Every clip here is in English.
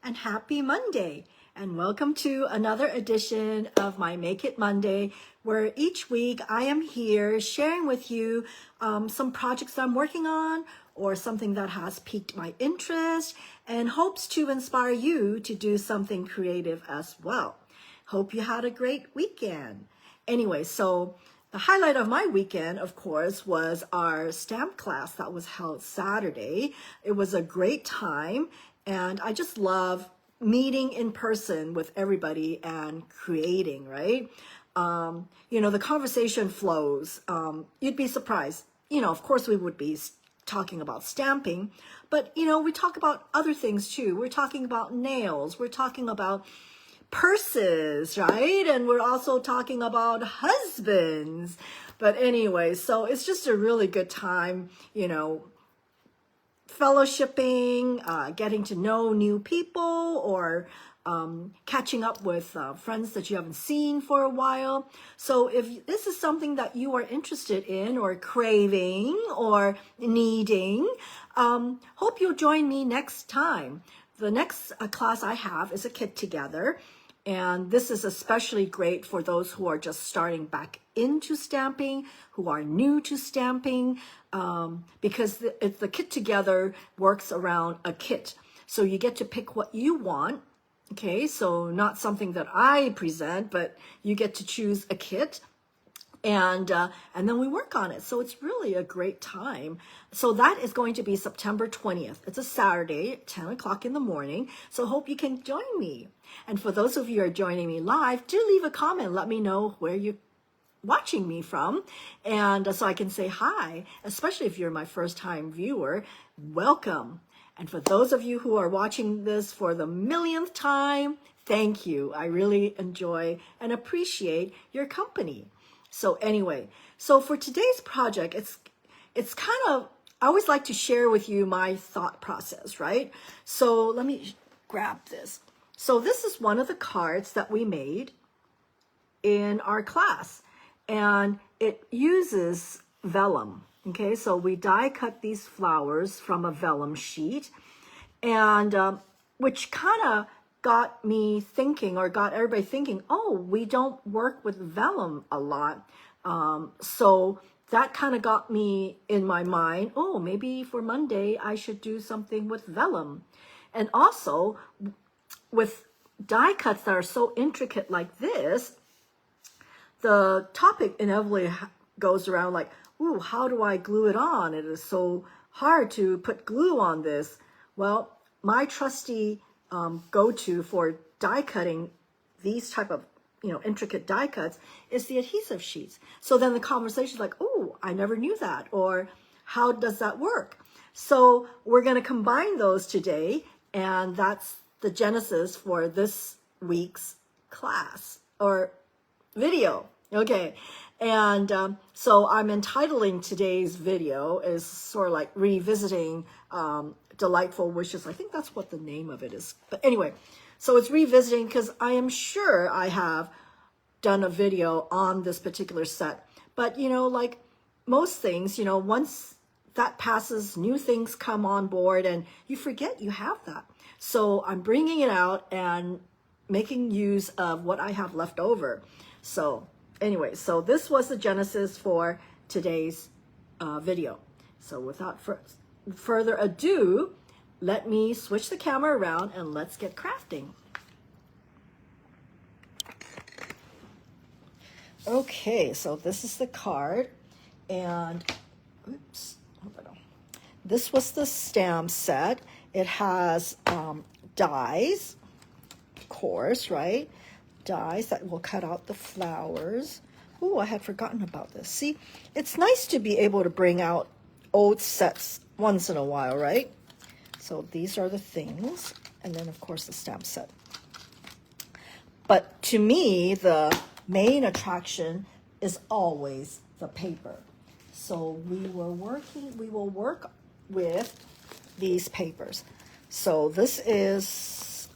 and happy Monday. And welcome to another edition of my Make It Monday, where each week I am here sharing with you some projects that I'm working on or something that has piqued my interest and hopes to inspire you to do something creative as well. Hope you had a great weekend. Anyway, so the highlight of my weekend, of course, was our stamp class that was held Saturday. It was a great time, and I just love meeting in person with everybody and creating, right? The conversation flows. You'd be surprised. Of course we would be talking about stamping, but, we talk about other things too. We're talking about nails. We're talking about purses, right? And we're also talking about husbands. But anyway, so it's just a really good time, fellowshipping, getting to know new people, or catching up with friends that you haven't seen for a while. So if this is something that you are interested in or craving or needing, hope you'll join me next time. The next class I have is a Kit Together, and this is especially great for those who are just starting back into stamping, who are new to stamping, because the Kit Together works around a kit. So you get to pick what you want, okay? So not something that I present, but you get to choose a kit. And then we work on it. So it's really a great time. So that is going to be September 20th. It's a Saturday, 10 o'clock in the morning. So hope you can join me. And for those of you who are joining me live, do leave a comment. Let me know where you're watching me from. And so I can say hi, especially if you're my first time viewer, welcome. And for those of you who are watching this for the millionth time, thank you. I really enjoy and appreciate your company. So anyway, so for today's project, it's kind of, I always like to share with you my thought process, right? So let me grab this. So this is one of the cards that we made in our class, and it uses vellum. Okay, so we die cut these flowers from a vellum sheet, and which kind of got me thinking, or got everybody thinking, oh, we don't work with vellum a lot. So that kind of got me in my mind, oh, maybe for Monday I should do something with vellum. And also with die cuts that are so intricate like this, the topic inevitably goes around like, ooh, how do I glue it on? It is so hard to put glue on this. Well, my trusty go-to for die cutting these type of intricate die cuts is the adhesive sheets. So then the conversation is like, oh, I never knew that, or how does that work? So we're going to combine those today, and that's the genesis for this week's class or video. Okay, and so I'm entitling today's video is sort of like revisiting Delightful Wishes. I think that's what the name of it is. But anyway, so it's revisiting because I am sure I have done a video on this particular set. But, like most things, once that passes, new things come on board and you forget you have that. So I'm bringing it out and making use of what I have left over. So anyway, so this was the genesis for today's video. So without further ado, let me switch the camera around and let's get crafting. Okay, so this is the card, and oops, this was the stamp set. It has dies, of course, right? Dies that will cut out the flowers. Oh, I had forgotten about this. See, it's nice to be able to bring out old sets once in a while, right? So these are the things, and then of course the stamp set. But to me, the main attraction is always the paper. So we will work with these papers. So this is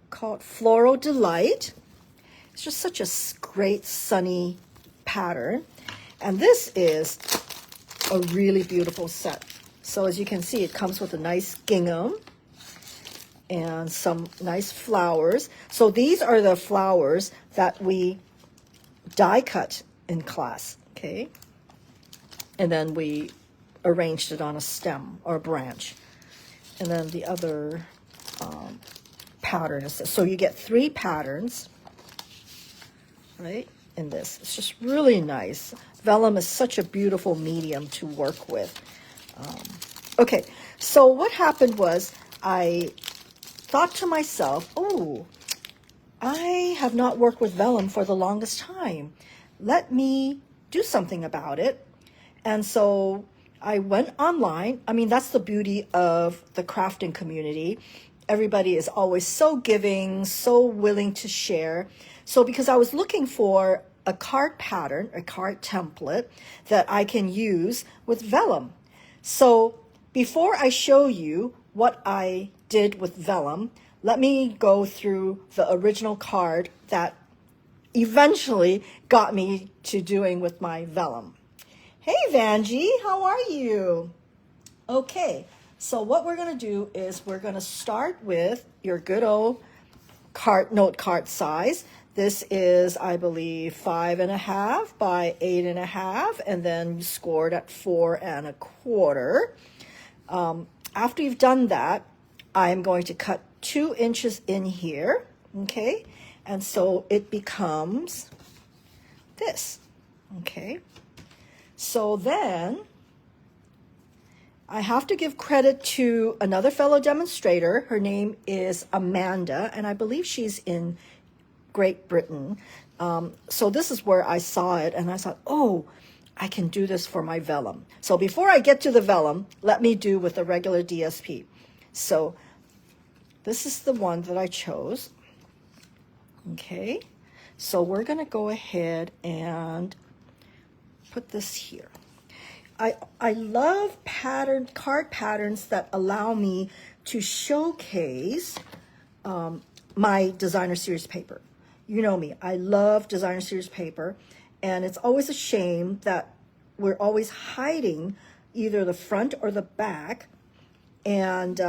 called Floral Delight. It's just such a great sunny pattern. And this is a really beautiful set. So as you can see, it comes with a nice gingham. and some nice flowers. So these are the flowers that we die cut in class, okay? And then we arranged it on a stem or a branch. And then the other pattern is this. So you get 3 patterns, right, in this. It's just really nice. Vellum is such a beautiful medium to work with. Okay, so what happened was I thought to myself, oh, I have not worked with vellum for the longest time. Let me do something about it. And so I went online. I mean, that's the beauty of the crafting community. Everybody is always so giving, so willing to share. So because I was looking for a card pattern, a card template that I can use with vellum. So before I show you what I did with vellum, let me go through the original card that eventually got me to doing with my vellum. Hey Vanjie, how are you? Okay, so what we're going to do is we're going to start with your good old note card size. This is, I believe, 5.5 by 8.5, and then scored at 4.25. After you've done that, I'm going to cut 2 inches in here, okay? And so it becomes this, okay? So then I have to give credit to another fellow demonstrator. Her name is Amanda, and I believe she's in Great Britain. So this is where I saw it, and I thought, oh, I can do this for my vellum. So before I get to the vellum, let me do with a regular DSP. So this is the one that I chose. Okay, so we're going to go ahead and put this here. I love card patterns that allow me to showcase my designer series paper. You know me, I love designer series paper, and it's always a shame that we're always hiding either the front or the back. And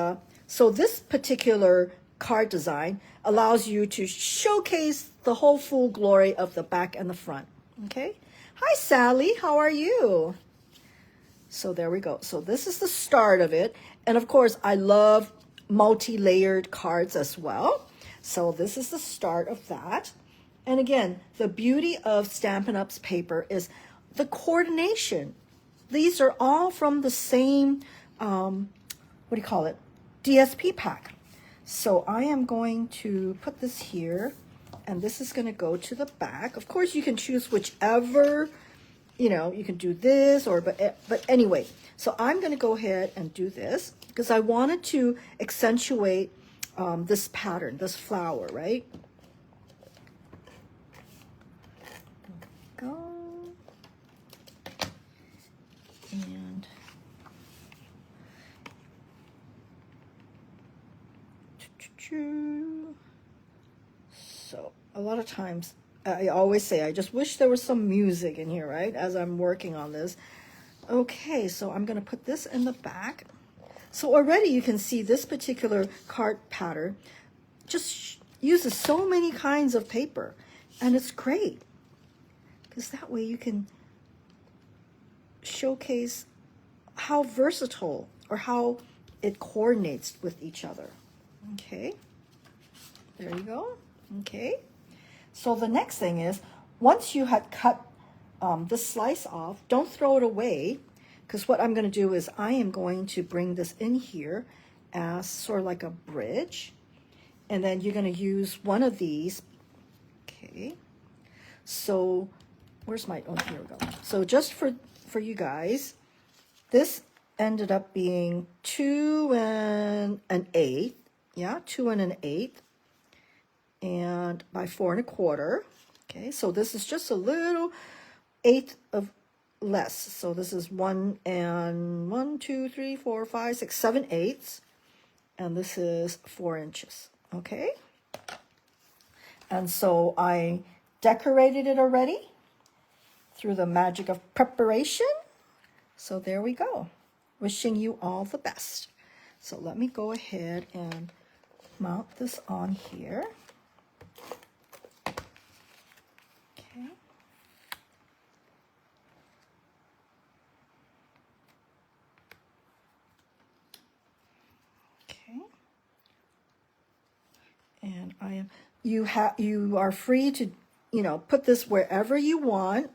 so this particular card design allows you to showcase the whole full glory of the back and the front. Okay. Hi, Sally. How are you? So there we go. So this is the start of it. And of course, I love multi-layered cards as well. So this is the start of that. And again, the beauty of Stampin' Up's paper is the coordination. These are all from the same, what do you call it? DSP pack. So I am going to put this here, and this is going to go to the back. Of course, you can choose whichever, you know, you can do this or, but anyway, so I'm going to go ahead and do this because I wanted to accentuate this pattern, this flower, right? Go. And so a lot of times I always say, I just wish there was some music in here, right? As I'm working on this. Okay, so I'm going to put this in the back. So already you can see this particular card pattern just uses so many kinds of paper. And it's great because that way you can showcase how versatile or how it coordinates with each other. Okay, there you go. Okay, so the next thing is, once you had cut this slice off, don't throw it away, because what I'm going to do is I am going to bring this in here as sort of like a bridge, and then you're going to use one of these. Okay, so where's my, oh, here we go. So just for you guys, this ended up being 2 1/8. Yeah, 2 1/8, and by 4 1/4. Okay, so this is just a little 1/8 of less. So this is 1 2 3 4 5 6 7 eighths, and this is 4 inches. Okay, and so I decorated it already through the magic of preparation. So there we go. Wishing you all the best. So let me go ahead and mount this on here. Okay. Okay. And you are free to, put this wherever you want.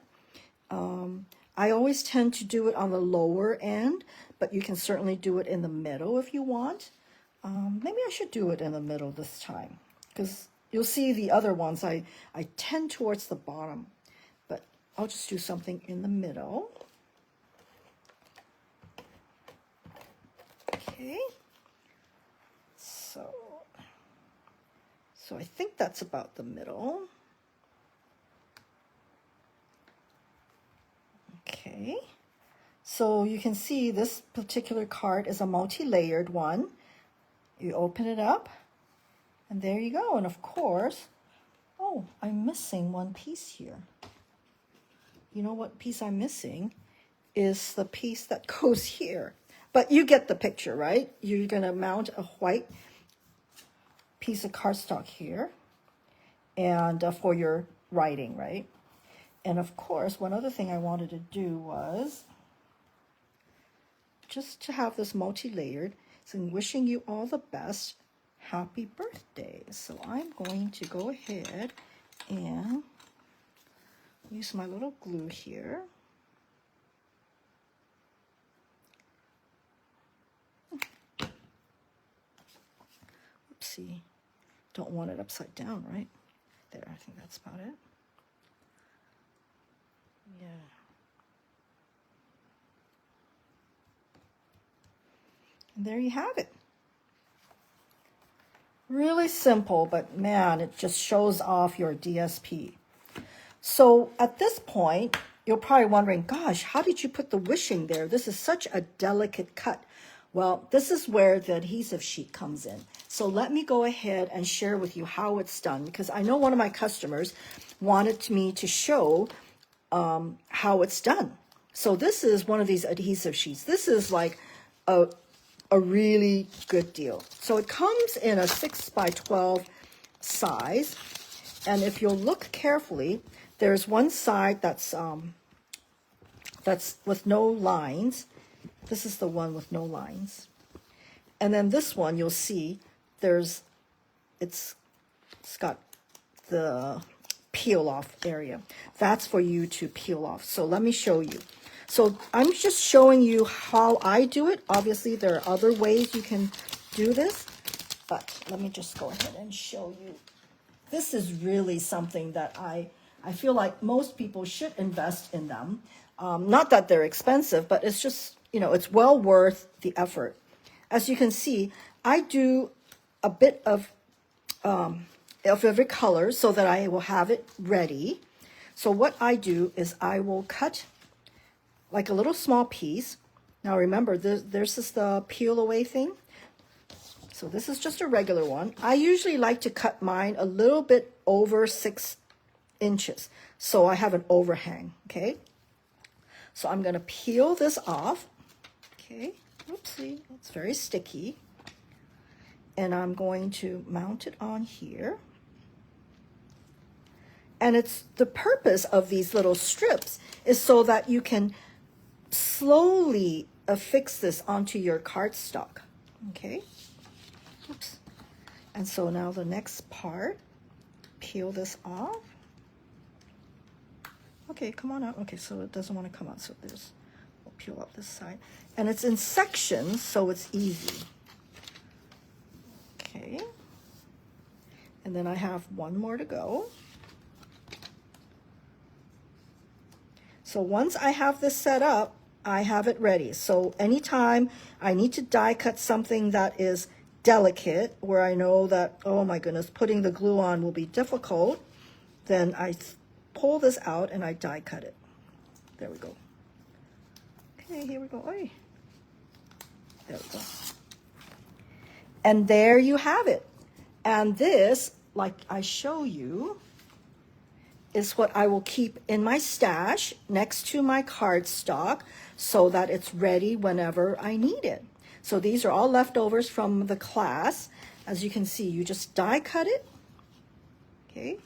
I always tend to do it on the lower end, but you can certainly do it in the middle if you want. Maybe I should do it in the middle this time, because you'll see the other ones, I tend towards the bottom, but I'll just do something in the middle. Okay. So I think that's about the middle. Okay, so you can see this particular card is a multi-layered one. You open it up, and there you go. And of course, oh, I'm missing one piece here. You know what piece I'm missing is the piece that goes here. But you get the picture, right? You're going to mount a white piece of cardstock here, and for your writing, right? And of course, one other thing I wanted to do was just to have this multi-layered. So I'm wishing you all the best. Happy birthday. So I'm going to go ahead and use my little glue here. Oopsie. Don't want it upside down, right? There, I think that's about it. Yeah. And there you have it. Really simple, but man, it just shows off your DSP. So at this point, you're probably wondering, gosh, how did you put the wishing there? This is such a delicate cut. Well, this is where the adhesive sheet comes in. So let me go ahead and share with you how it's done, because I know one of my customers wanted me to show how it's done. So this is one of these adhesive sheets. This is like a really good deal. So it comes in a 6x12 size, and if you'll look carefully, there's one side that's with no lines. This is the one with no lines, and then this one you'll see it's got the peel off area. That's for you to peel off. So let me show you. So I'm just showing you how I do it. Obviously there are other ways you can do this, but let me just go ahead and show you. This is really something that I feel like most people should invest in them. Not that they're expensive, but it's just, it's well worth the effort. As you can see, I do a bit of every color so that I will have it ready. So what I do is I will cut like a little small piece. Now remember, there's this the peel away thing. So this is just a regular one. I usually like to cut mine a little bit over 6 inches, so I have an overhang, okay? So I'm gonna peel this off, okay? Oopsie, it's very sticky. And I'm going to mount it on here. And it's the purpose of these little strips is so that you can slowly affix this onto your cardstock, okay? Oops. And so now the next part, peel this off. Okay, come on out. Okay, so it doesn't want to come out, so we'll peel up this side. And it's in sections, so it's easy. Okay. And then I have one more to go. So once I have this set up, I have it ready. So anytime I need to die cut something that is delicate, where I know that, oh my goodness, putting the glue on will be difficult, then I pull this out and I die cut it. There we go. Okay, here we go. Oy. There we go. And there you have it. And this, like I show you, is what I will keep in my stash next to my cardstock so that it's ready whenever I need it. So these are all leftovers from the class, as you can see, you just die cut it, okay,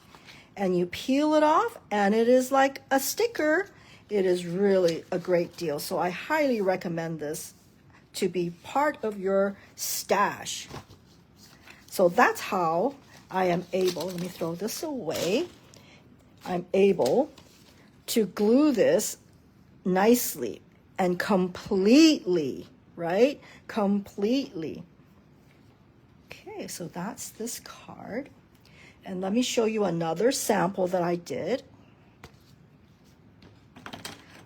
and you peel it off, and it is like a sticker. It is really a great deal. So I highly recommend this to be part of your stash. So that's how I am able, let me throw this away, I'm able to glue this nicely and completely, right? Completely. Okay, so that's this card. And let me show you another sample that I did.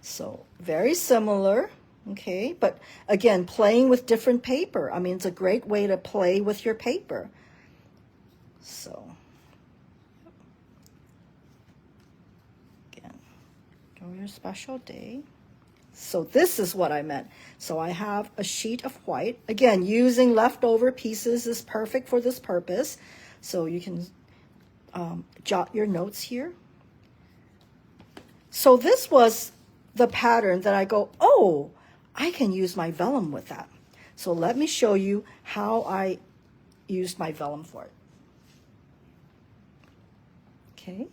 So very similar, okay? But again, playing with different paper. I mean, it's a great way to play with your paper. So, again, go your special day. So this is what I meant. So I have a sheet of white. Again, using leftover pieces is perfect for this purpose. So you can jot your notes here. So this was the pattern that I go, oh, I can use my vellum with that. So let me show you how I used my vellum for it. Okay,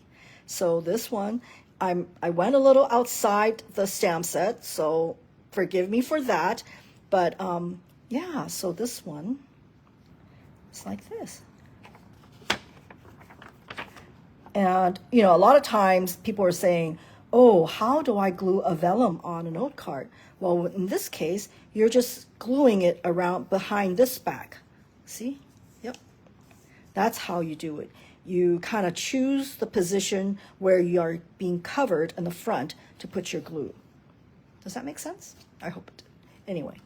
so this one, I went a little outside the stamp set, so forgive me for that. But yeah, so this one, it's like this. And, you know, a lot of times people are saying, oh, how do I glue a vellum on a note card? Well, in this case, you're just gluing it around behind this back. See? Yep. That's how you do it. You kind of choose the position where you are being covered in the front to put your glue. Does that make sense? I hope it did. Anyway,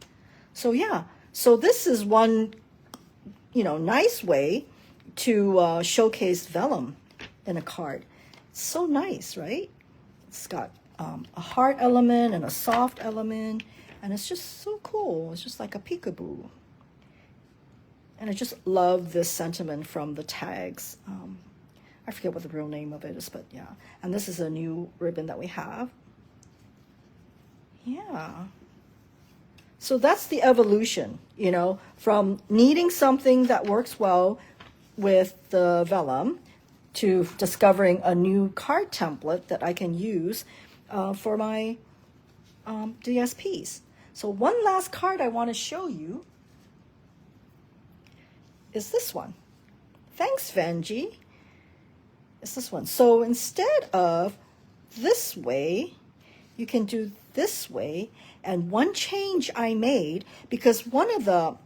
so yeah, so this is one, you know, nice way to showcase vellum in a card. It's so nice, right? It's got a hard element and a soft element, and it's just so cool. It's just like a peekaboo. And I just love this sentiment from the tags. I forget what the real name of it is, but yeah. And this is a new ribbon that we have. Yeah. So that's the evolution, you know, from needing something that works well with the vellum to discovering a new card template that I can use for my DSPs. So one last card I want to show you is this one. Thanks, Vanjie. It's this one. So instead of this way, you can do this way. And one change I made, because one of the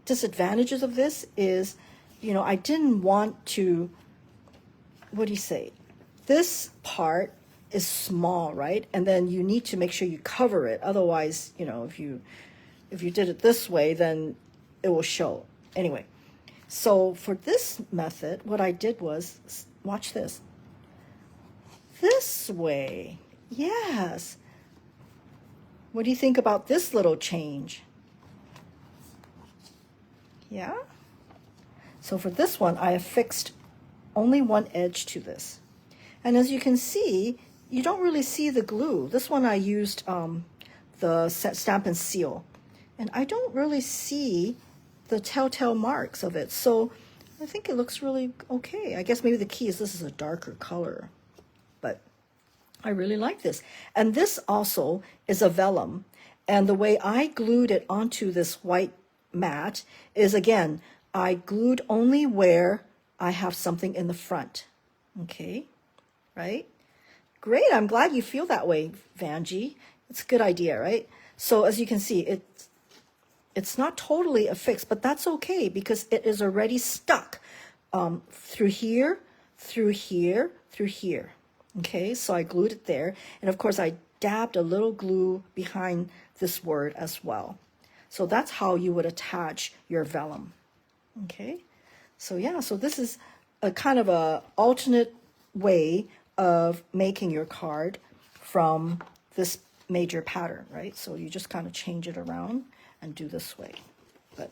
disadvantages of this is, you know, I didn't want to, what do you say? This part is small, right? And then you need to make sure you cover it. Otherwise, you know, if you did it this way, then it will show. Anyway. So for this method, what I did was, watch this. This way, yes. What do you think about this little change? Yeah? So for this one, I affixed only one edge to this. And as you can see, you don't really see the glue. This one I used the Stampin' seal. And I don't really see the telltale marks of it. So I think it looks really okay. I guess maybe the key is this is a darker color, but I really like this. And this also is a vellum. And the way I glued it onto this white mat is, again, I glued only where I have something in the front. Okay, right? Great, I'm glad you feel that way, Vanjie. It's a good idea, right? So as you can see, it's not totally affixed, but that's okay because it is already stuck through here, through here, through here. Okay, so I glued it there. And of course, I dabbed a little glue behind this word as well. So that's how you would attach your vellum. Okay, so yeah, so this is a kind of a alternate way of making your card from this major pattern, right? So you just kind of change it around and do this way. But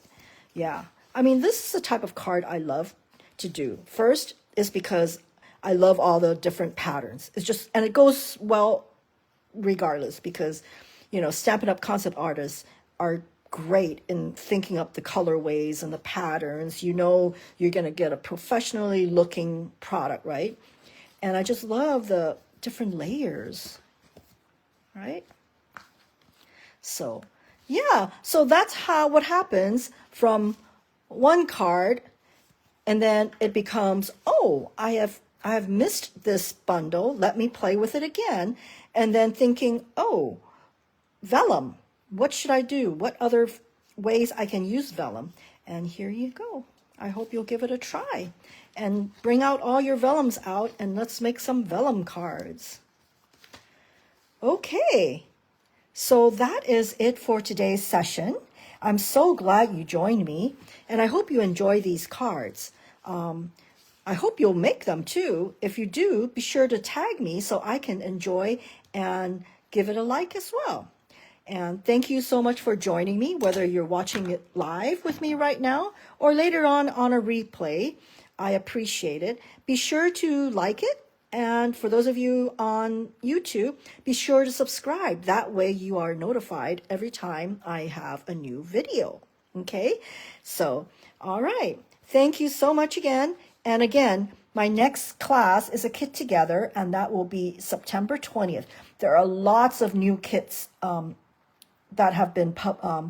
yeah, I mean, this is the type of card I love to do. First is because I love all the different patterns. It's just, and it goes well regardless because, you know, Stampin' Up! Concept artists are great in thinking up the colorways and the patterns. You know you're going to get a professionally looking product, right? And I just love the different layers, right? So yeah, so that's what happens from one card, and then it becomes, oh, I have missed this bundle, let me play with it again. And then thinking, oh, vellum, what should I do? What other ways I can use vellum? And here you go. I hope you'll give it a try and bring out all your vellums out, and let's make some vellum cards. Okay, so that is it for today's session. I'm so glad you joined me, and I hope you enjoy these cards. I hope you'll make them too. If you do, be sure to tag me so I can enjoy and give it a like as well. And thank you so much for joining me, whether you're watching it live with me right now or later on a replay. I appreciate it. Be sure to like it. And for those of you on YouTube, be sure to subscribe. That way you are notified every time I have a new video. Okay? So, all right. Thank you so much again. And again, my next class is a kit together, and that will be September 20th. There are lots of new kits that have been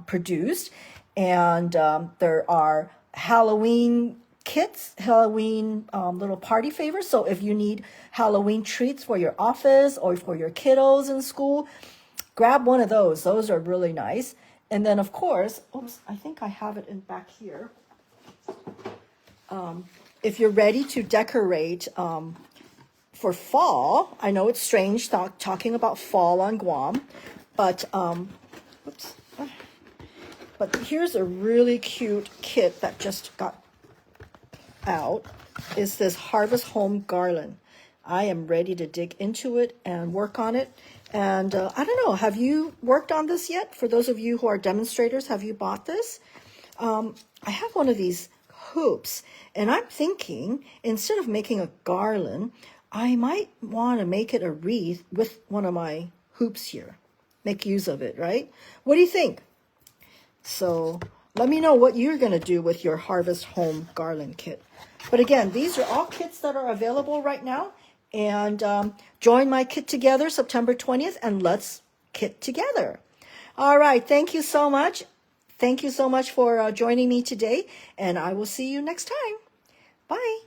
produced, and there are Halloween kits, Halloween little party favors. So if you need Halloween treats for your office or for your kiddos in school, grab one of those. Those are really nice. And then of course, oops, I think I have it in back here. If you're ready to decorate for fall, I know it's strange talking about fall on Guam, but oops. But here's a really cute kit that just got out. Is this Harvest Home Garland. I am ready to dig into it and work on it. And I don't know, have you worked on this yet? For those of you who are demonstrators, have you bought this? I have one of these hoops, and I'm thinking instead of making a garland, I might want to make it a wreath with one of my hoops here. Make use of it, right? What do you think? So let me know what you're going to do with your Harvest Home Garland kit. But again, these are all kits that are available right now. And join my kit together September 20th, and let's kit together. All right. Thank you so much. Thank you so much for joining me today, and I will see you next time. Bye.